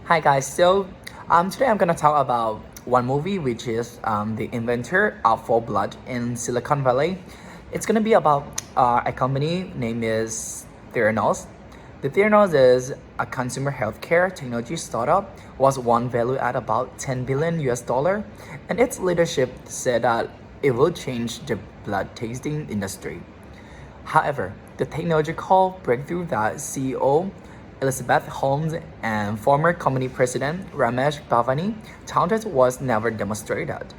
Hi guys, today I'm gonna talk about one movie which is The Inventor for Blood in Silicon Valley. It's gonna be about a company named is Theranos. The Theranos is a consumer healthcare technology startup was one valued at about 10 billion US dollar, and its leadership said that it will change the blood tasting industry. However, the technological breakthrough that CEO Elizabeth Holmes and former company president Ramesh Bhavani touted was never demonstrated,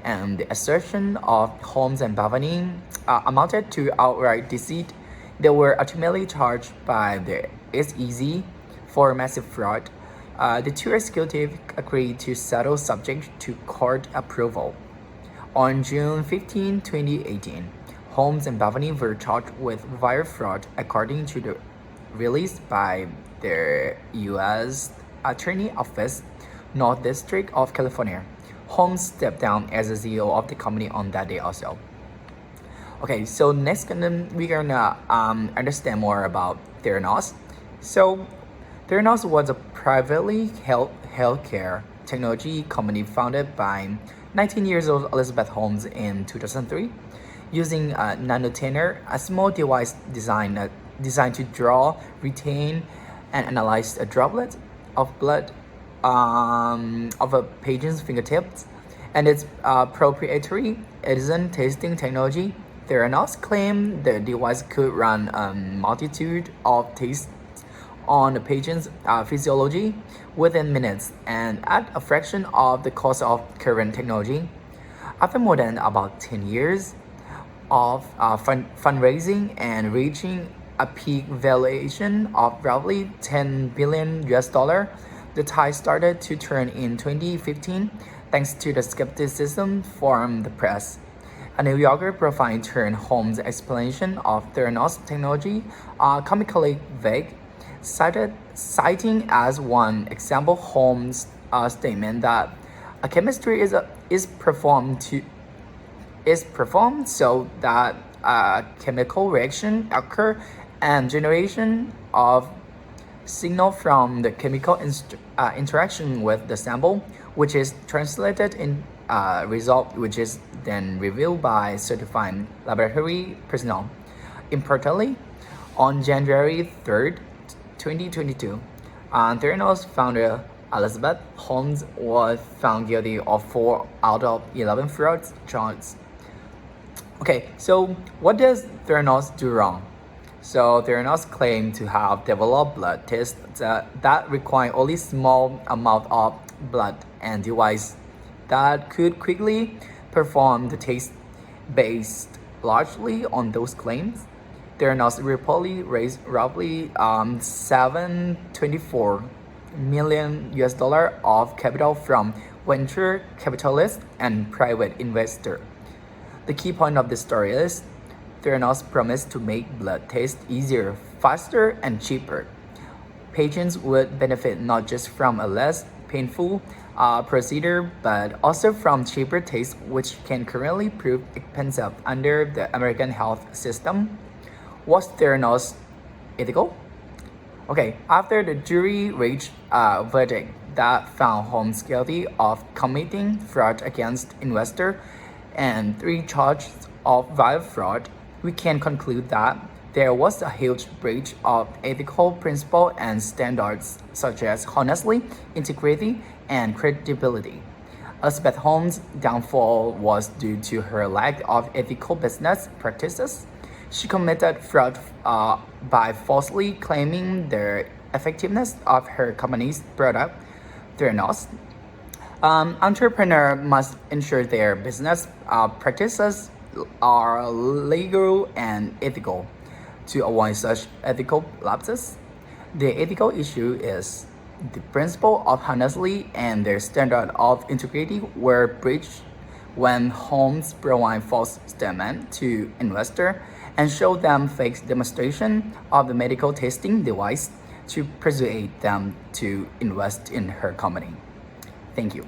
and the assertion of Holmes and Bhavani amounted to outright deceit. They were ultimately charged by the SEC for massive fraud. The two executives agreed to settle subject to court approval. On June 15, 2018, Holmes and Bhavani were charged with wire fraud according to the release by the U.S. Attorney Office, North District of California. Holmes stepped down as the CEO of the company on that day also. Okay, so next we're gonna understand more about Theranos. So Theranos was a privately held healthcare technology company founded by 19 years old Elizabeth Holmes in 2003, using a nanotanner, a small device designed to draw, retain, and analyze a droplet of blood of a patient's fingertips, and its proprietary Edison tasting technology. Theranos claimed the device could run a multitude of tests on the patient's physiology within minutes and at a fraction of the cost of current technology. After more than about 10 years of fundraising and reaching a peak valuation of roughly 10 billion US dollar, the tide started to turn in 2015 thanks to the skepticism from the press. A New Yorker profile turned Holmes' explanation of Theranos technology comically vague, citing as one example Holmes' statement that a chemistry is performed so that a chemical reaction occur and generation of signal from the chemical interaction with the sample, which is translated in result which is then reviewed by certified laboratory personnel. Importantly, on January 3rd, 2022, Theranos founder Elizabeth Holmes was found guilty of 4 out of 11 fraud charges. Okay, so what does Theranos do wrong? So Theranos claimed to have developed blood tests that require only small amount of blood and device that could quickly perform the test. Based largely on those claims, Theranos reportedly raised roughly 724 million US dollar of capital from venture capitalists and private investors. The key point of this story is Theranos promised to make blood tests easier, faster, and cheaper. Patients would benefit not just from a less painful procedure, but also from cheaper tests, which can currently prove expensive under the American health system. Was Theranos ethical? Okay, after the jury reached a verdict that found Holmes guilty of committing fraud against investors and 3 charges of wire fraud, we can conclude that there was a huge breach of ethical principles and standards such as honesty, integrity, and credibility. Elizabeth Holmes' downfall was due to her lack of ethical business practices. She committed fraud by falsely claiming the effectiveness of her company's product, Theranos. Entrepreneurs must ensure their business practices are legal and ethical to avoid such ethical lapses. The ethical issue is the principle of honesty and their standard of integrity were breached when Holmes provided false statement to investors and showed them fake demonstration of the medical testing device to persuade them to invest in her company. Thank you.